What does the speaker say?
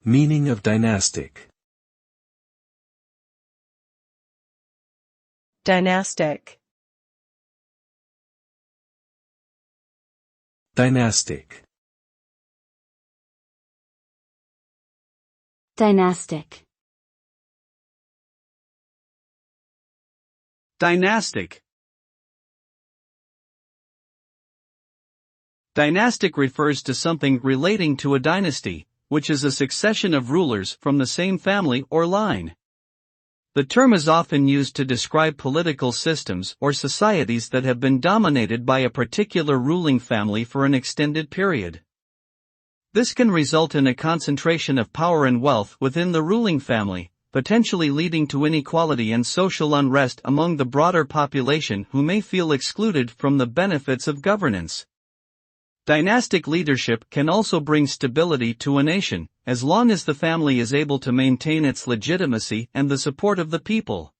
Meaning of dynastic. Dynastic. Dynastic. Dynastic. Dynastic. Dynastic refers to something relating to a dynasty, which is a succession of rulers from the same family or line. The term is often used to describe political systems or societies that have been dominated by a particular ruling family for an extended period. This can result in a concentration of power and wealth within the ruling family, potentially leading to inequality and social unrest among the broader population who may feel excluded from the benefits of governance. Dynastic leadership can also bring stability to a nation, as long as the family is able to maintain its legitimacy and the support of the people.